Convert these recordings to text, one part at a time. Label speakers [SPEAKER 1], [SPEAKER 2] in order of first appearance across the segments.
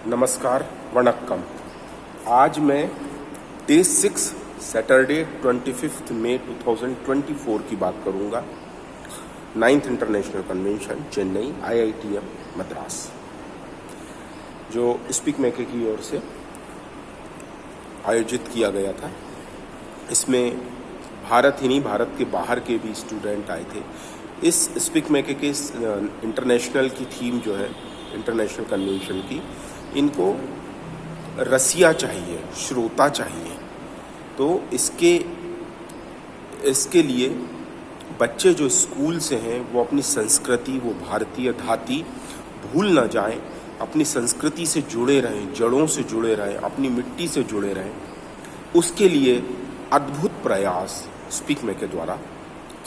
[SPEAKER 1] नमस्कार वणक्कम। आज मैं डे 6 सैटरडे 25 मई 2024 की बात करूंगा। 9th international convention Chennai IITM Madras, जो स्पीक मेके की ओर से आयोजित किया गया था। इसमें भारत ही नहीं, भारत के बाहर के भी स्टूडेंट आए थे। इस स्पीक मेके के इंटरनेशनल की थीम जो है, इंटरनेशनल कन्वेंशन की, इनको रसिया चाहिए, श्रोता चाहिए। तो इसके लिए बच्चे जो स्कूल से हैं वो अपनी संस्कृति, वो भारतीय धाती भूल ना जाएं, अपनी संस्कृति से जुड़े रहें, जड़ों से जुड़े रहें, अपनी मिट्टी से जुड़े रहें। उसके लिए अद्भुत प्रयास स्पीक मेके द्वारा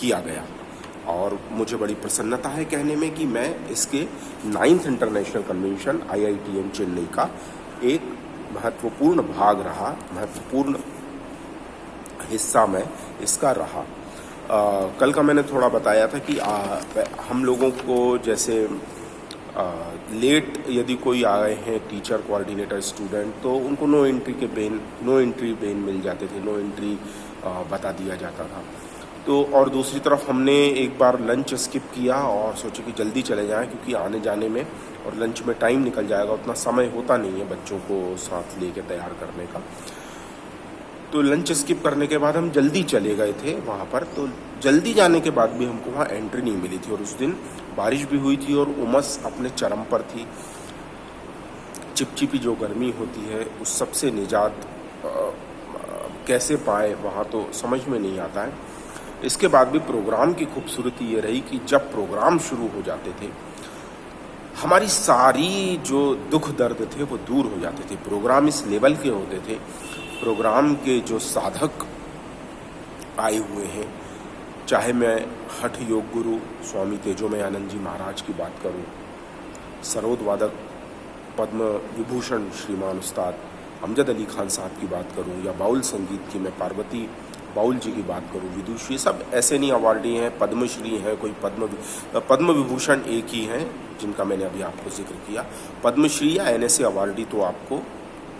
[SPEAKER 1] किया गया और मुझे बड़ी प्रसन्नता है कहने में कि मैं इसके 9th international convention IITM Chennai का एक महत्वपूर्ण भाग रहा, महत्वपूर्ण हिस्सा मैं इसका रहा। कल का मैंने थोड़ा बताया था कि हम लोगों को जैसे लेट यदि कोई आए हैं टीचर, कोऑर्डिनेटर, स्टूडेंट, तो उनको नो एंट्री बेन मिल जाते थे, नो एंट्री बता दिया जाता था। तो और दूसरी तरफ हमने एक बार लंच स्किप किया और सोचे कि जल्दी चले जाएं, क्योंकि आने जाने में और लंच में टाइम निकल जाएगा, उतना समय होता नहीं है बच्चों को साथ लेके तैयार करने का। तो लंच स्किप करने के बाद हम जल्दी चले गए थे वहाँ पर। तो जल्दी जाने के बाद भी हमको वहाँ एंट्री नहीं मिली थी और उस दिन बारिश भी हुई थी और उमस अपने चरम पर थी। चिपचिपी जो गर्मी होती है उस सब से निजात कैसे पाए वहाँ तो समझ में नहीं आता है। इसके बाद भी प्रोग्राम की खूबसूरती ये रही कि जब प्रोग्राम शुरू हो जाते थे, हमारी सारी जो दुख दर्द थे वो दूर हो जाते थे। प्रोग्राम इस लेवल के होते थे, प्रोग्राम के जो साधक आए हुए हैं, चाहे मैं हठ योग गुरु स्वामी तेजोमयानंद जी महाराज की बात करूं, सरोद वादक पद्म विभूषण श्रीमान उस्ताद अमजद अली खान साहब की बात करूं, या बाउल संगीत की मैं पार्वती बाउल जी की बात करूं, विदुषी, सब ऐसे नहीं अवार्डी हैं, पद्मश्री हैं, कोई पद्म विभूषण एक ही हैं जिनका मैंने अभी आपको जिक्र किया। पद्मश्री या NSA अवार्डी तो आपको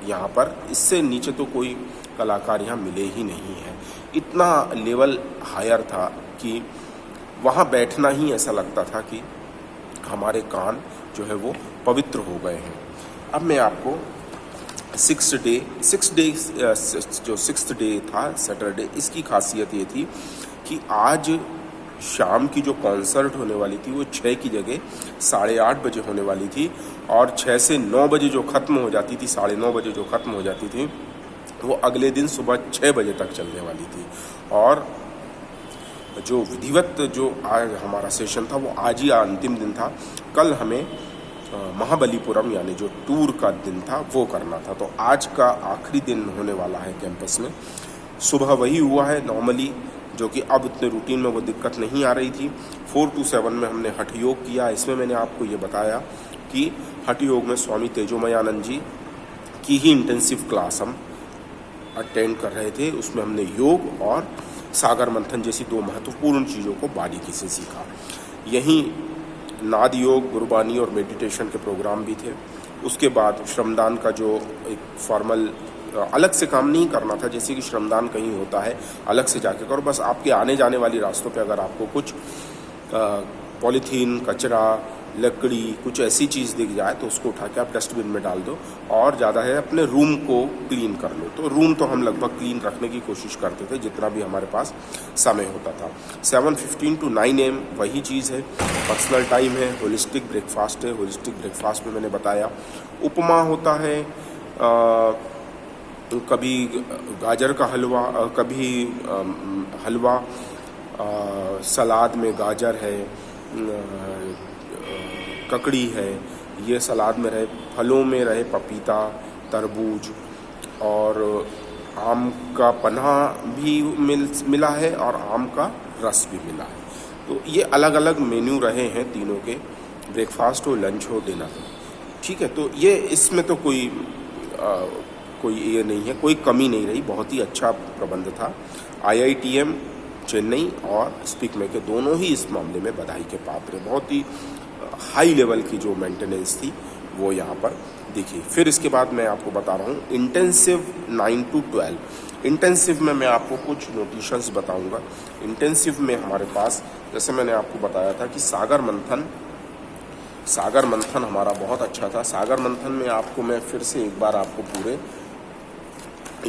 [SPEAKER 1] यहाँ पर इससे नीचे तो कोई कलाकार यहाँ मिले ही नहीं है। इतना लेवल हायर था कि वहाँ बैठना ही ऐसा लगता था कि हमारे कान जो है वो पवित्र हो गए हैं। अब मैं आपको 6 डे था सैटरडे, इसकी खासियत ये थी कि आज शाम की जो कॉन्सर्ट होने वाली थी वो 6 की जगह 8:30 बजे होने वाली थी और 6 से 9 बजे जो ख़त्म हो जाती थी, 9:30 बजे जो ख़त्म हो जाती थी, वो अगले दिन सुबह 6 बजे तक चलने वाली थी। और जो विधिवत जो आज हमारा सेशन था वो आज ही अंतिम दिन था। कल हमें महाबलीपुरम यानी जो टूर का दिन था वो करना था। तो आज का आखिरी दिन होने वाला है कैंपस में। सुबह वही हुआ है नॉर्मली, जो कि अब इतने रूटीन में वो दिक्कत नहीं आ रही थी। 4 to 7 में हमने हठ योग किया। इसमें मैंने आपको ये बताया कि हठ योग में स्वामी तेजोमयानंद जी की ही इंटेंसिव क्लास हम अटेंड कर रहे थे। उसमें हमने योग और सागर मंथन जैसी 2 महत्वपूर्ण चीज़ों को बारीकी से सीखा। यहीं नाद योग, गुरबानी और मेडिटेशन के प्रोग्राम भी थे। उसके बाद श्रमदान का जो एक फॉर्मल अलग से काम नहीं करना था, जैसे कि श्रमदान कहीं होता है अलग से जाके करो। बस आपके आने जाने वाली रास्तों पे अगर आपको कुछ पॉलीथीन, कचरा, लकड़ी, कुछ ऐसी चीज़ दिख जाए तो उसको उठा के आप डस्टबिन में डाल दो, और ज़्यादा है अपने रूम को क्लीन कर लो। तो रूम तो हम लगभग क्लीन रखने की कोशिश करते थे जितना भी हमारे पास समय होता था। 7:15 to 9 AM वही चीज़ है। पर्सनल टाइम है, होलिस्टिक ब्रेकफास्ट है। होलिस्टिक ब्रेकफास्ट में मैंने बताया उपमा होता है, कभी गाजर का हलवा, कभी हलवा, सलाद में गाजर है, ककड़ी है, ये सलाद में रहे। फलों में रहे पपीता, तरबूज और आम का पन्ना भी मिला है और आम का रस भी मिला है। तो ये अलग अलग मेन्यू रहे हैं तीनों के, ब्रेकफास्ट हो, लंच हो, डिनर हो। ठीक है, तो ये इसमें तो कोई ये नहीं है, कोई कमी नहीं रही। बहुत ही अच्छा प्रबंध था। IITM चेन्नई और स्पीक मेके दोनों ही इस मामले में बधाई के पात्र। बहुत ही हाई लेवल की जो मेंटेनेंस थी वो यहाँ पर देखिए। फिर इसके बाद मैं आपको बता रहा हूँ इंटेंसिव 9 to 12। इंटेंसिव में मैं आपको कुछ नोटिशंस बताऊंगा। इंटेंसिव में हमारे पास, जैसे मैंने आपको बताया था कि सागर मंथन हमारा बहुत अच्छा था। सागर मंथन में आपको मैं फिर से एक बार आपको पूरे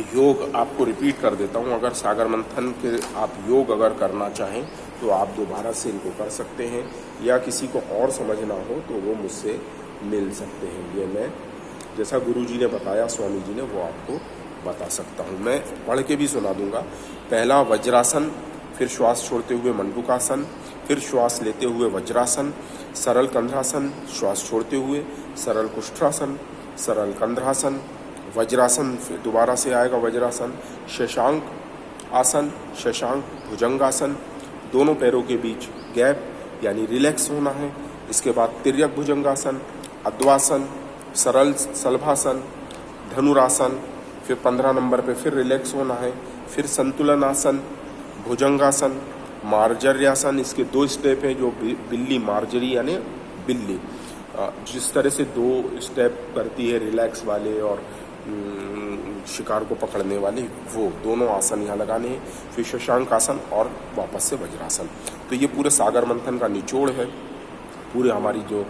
[SPEAKER 1] योग आपको रिपीट कर देता हूँ। अगर सागर मंथन के आप योग अगर करना चाहें तो आप दोबारा से इनको कर सकते हैं, या किसी को और समझना हो तो वो मुझसे मिल सकते हैं। ये मैं जैसा गुरुजी ने बताया, स्वामी जी ने, वो आपको बता सकता हूँ। मैं पढ़ के भी सुना दूंगा। पहला वज्रासन, फिर श्वास छोड़ते हुए मंडूकासन, फिर श्वास लेते हुए वज्रासन, सरल कंधरासन, श्वास छोड़ते हुए सरल कुष्ठासन, सरल कंधरासन, वज्रासन, फिर दोबारा से आएगा वज्रासन, शशांक आसन, शशांक भुजंगासन, दोनों पैरों के बीच गैप यानी रिलैक्स होना है। इसके बाद तिर्यक भुजंगासन, अद्वासन, सरल सलभासन, धनुरासन, फिर 15 नंबर पे फिर रिलैक्स होना है। फिर संतुलन आसन, भुजंगासन, मार्जर्यासन। इसके 2 स्टेप हैं, जो बिल्ली मार्जरी यानी बिल्ली जिस तरह से 2 स्टेप करती है रिलैक्स वाले और शिकार को पकड़ने वाले, वो दोनों आसन यहाँ लगाने हैं। फिर शशांक आसन और वापस से वज्रासन। तो ये पूरे सागर मंथन का निचोड़ है। पूरे हमारी जो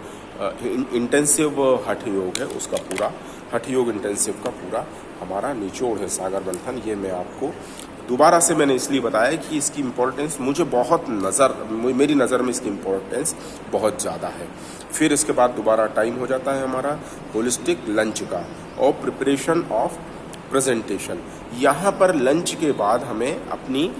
[SPEAKER 1] इंटेंसिव हठ योग है उसका पूरा, हठ योग इंटेंसिव का पूरा हमारा निचोड़ है सागर मंथन। ये मैं आपको दोबारा से मैंने इसलिए बताया कि इसकी इम्पोर्टेंस मुझे मेरी नज़र में इसकी इम्पोर्टेंस बहुत ज़्यादा है। फिर इसके बाद दोबारा टाइम हो जाता है हमारा होलिस्टिक लंच का और प्रिपरेशन ऑफ प्रेजेंटेशन। यहाँ पर लंच के बाद हमें अपनी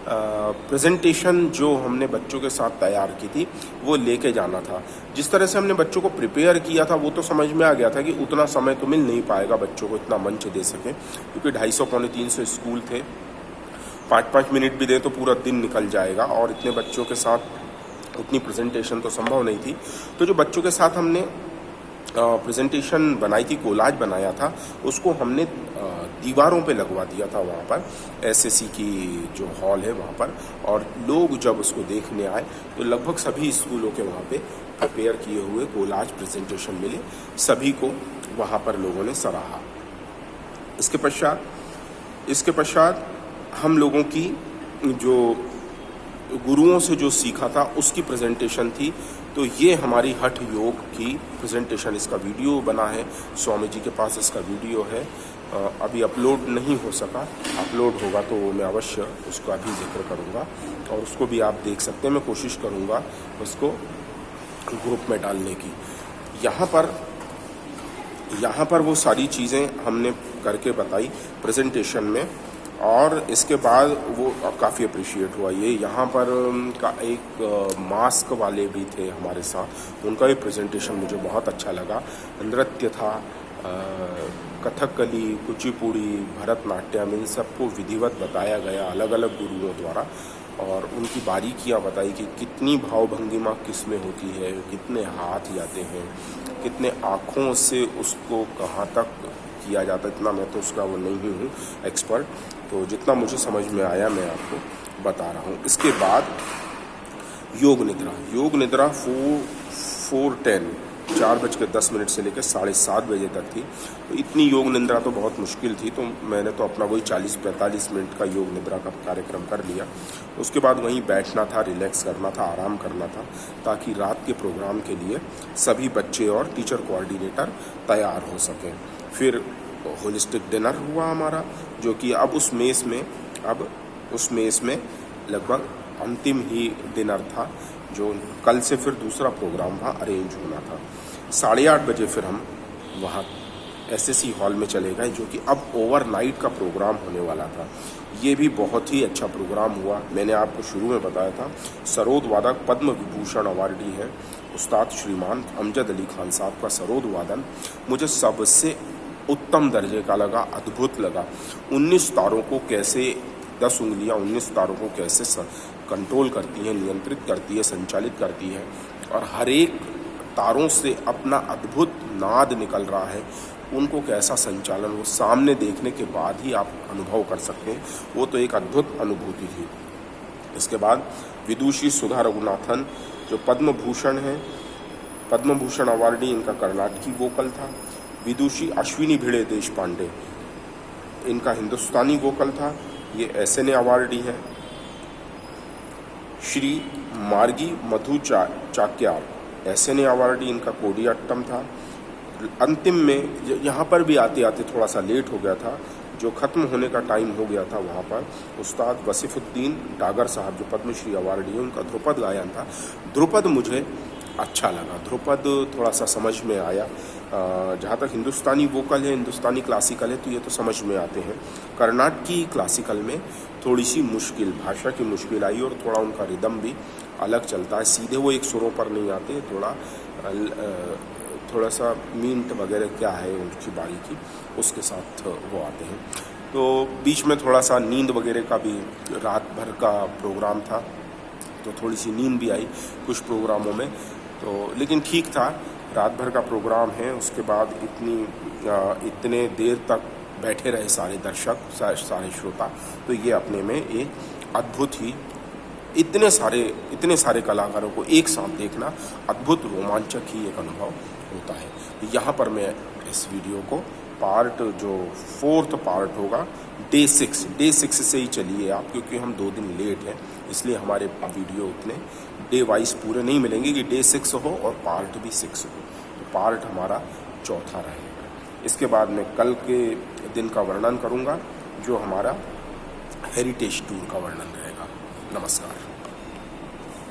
[SPEAKER 1] प्रेजेंटेशन जो हमने बच्चों के साथ तैयार की थी वो लेके जाना था। जिस तरह से हमने बच्चों को प्रिपेयर किया था वो तो समझ में आ गया था कि उतना समय तो मिल नहीं पाएगा बच्चों को इतना मंच दे सके, क्योंकि 250 पौने 300 स्कूल थे। 5-5 मिनट भी दे तो पूरा दिन निकल जाएगा और इतने बच्चों के साथ उतनी प्रेजेंटेशन तो संभव नहीं थी। तो जो बच्चों के साथ हमने प्रेजेंटेशन बनाई थी, कोलाज बनाया था, उसको हमने दीवारों पे लगवा दिया था वहाँ पर, एसएससी की जो हॉल है वहाँ पर। और लोग जब उसको देखने आए तो लगभग सभी स्कूलों के वहाँ पे प्रिपेयर किए हुए कोलाज प्रेजेंटेशन मिले, सभी को वहाँ पर लोगों ने सराहा। इसके पश्चात हम लोगों की जो गुरुओं से जो सीखा था उसकी प्रेजेंटेशन थी। तो ये हमारी हठ योग की प्रेजेंटेशन, इसका वीडियो बना है, स्वामी जी के पास इसका वीडियो है। अभी अपलोड नहीं हो सका, अपलोड होगा तो मैं अवश्य उसका भी जिक्र करूँगा और उसको भी आप देख सकते हैं। मैं कोशिश करूँगा उसको ग्रुप में डालने की। यहाँ पर वो सारी चीज़ें हमने करके बताई प्रेजेंटेशन में, और इसके बाद वो काफ़ी अप्रिशिएट हुआ। ये यहाँ पर का एक मास्क वाले भी थे हमारे साथ, उनका भी प्रेजेंटेशन मुझे बहुत अच्छा लगा। नृत्य था, कथकली, कुचिपुड़ी, भरतनाट्यम, इन सबको विधिवत बताया गया अलग अलग गुरुओं द्वारा, और उनकी बारीकियाँ बताई कि कितनी भावभंगिमा किस में होती है, कितने हाथ जाते हैं, कितने आँखों से उसको कहाँ तक किया जाता है। इतना मैं तो उसका वो नहीं हूँ एक्सपर्ट, तो जितना मुझे समझ में आया मैं आपको बता रहा हूँ। इसके बाद योग निद्रा 4:10 से लेकर 7:30 बजे तक थी। तो इतनी योग निद्रा तो बहुत मुश्किल थी, तो मैंने तो अपना वही 40-45 मिनट का योग निद्रा का कार्यक्रम कर लिया। उसके बाद वहीं बैठना था, रिलैक्स करना था, आराम करना था, ताकि रात के प्रोग्राम के लिए सभी बच्चे और टीचर कोऑर्डिनेटर तैयार हो सकें। फिर होलिस्टिक डिनर हुआ हमारा, जो कि अब उस मेस में लगभग अंतिम ही डिनर था, जो कल से फिर दूसरा प्रोग्राम वहाँ अरेंज होना था। 8:30 बजे फिर हम वहाँ एसएससी हॉल में चले गए, जो कि अब ओवरनाइट का प्रोग्राम होने वाला था। ये भी बहुत ही अच्छा प्रोग्राम हुआ। मैंने आपको शुरू में बताया था, सरोद वादक पद्म विभूषण अवार्डी है उस्ताद श्रीमान अमजद अली खान साहब का सरोद वादन मुझे सबसे उत्तम दर्जे का लगा, अद्भुत लगा। 19 तारों को कैसे 10 उंगलियां 19 तारों को कैसे कंट्रोल करती हैं, नियंत्रित करती है, संचालित करती है, और हर एक तारों से अपना अद्भुत नाद निकल रहा है, उनको कैसा संचालन वो सामने देखने के बाद ही आप अनुभव कर सकते हैं। वो तो एक अद्भुत अनुभूति थी। इसके बाद विदुषी सुधा रघुनाथन जो पद्म भूषण हैं, पद्म भूषण अवार्डी इनका कर्नाटकी वोकल था। विदुषी अश्विनी भिड़े देश पांडे, इनका हिंदुस्तानी वोकल था, ये एसएनए अवार्डी है। श्री मार्गी मधु चाक्याल, एसएनए अवार्डी, इनका कोडियाट्टम था। अंतिम में यहाँ पर भी आते आते थोड़ा सा लेट हो गया था, जो ख़त्म होने का टाइम हो गया था, वहाँ पर उस्ताद वसीफुद्दीन डागर साहब जो पद्मश्री अवार्डी है, उनका ध्रुपद गायन था। ध्रुपद मुझे अच्छा लगा, ध्रुपद थोड़ा सा समझ में आया। जहाँ तक हिंदुस्तानी वोकल है, हिंदुस्तानी क्लासिकल है, तो ये तो समझ में आते हैं। कर्नाटकी क्लासिकल में थोड़ी सी मुश्किल, भाषा की मुश्किल आई और थोड़ा उनका रिदम भी अलग चलता है, सीधे वो एक सुरों पर नहीं आते, थोड़ा सा मींट वगैरह क्या है उनकी बारीकी, उसके साथ वो आते हैं। तो बीच में थोड़ा सा नींद वगैरह का भी, रात भर का प्रोग्राम था तो थोड़ी सी नींद भी आई कुछ प्रोग्रामों में, तो लेकिन ठीक था। रात भर का प्रोग्राम है, उसके बाद इतने देर तक बैठे रहे सारे दर्शक, सारे श्रोता, तो ये अपने में एक अद्भुत ही, इतने सारे कलाकारों को एक साथ देखना अद्भुत रोमांचक ही एक अनुभव होता है। यहाँ पर मैं इस वीडियो को पार्ट जो 4th पार्ट होगा, डे 6 से ही चलिए आप, क्योंकि हम 2 दिन लेट हैं, इसलिए हमारे वीडियो उतने डे वाइज पूरे नहीं मिलेंगे कि डे 6 हो और पार्ट भी 6 हो। तो पार्ट हमारा 4था रहेगा। इसके बाद मैं कल के दिन का वर्णन करूँगा, जो हमारा हेरिटेज टूर का वर्णन रहेगा। नमस्कार।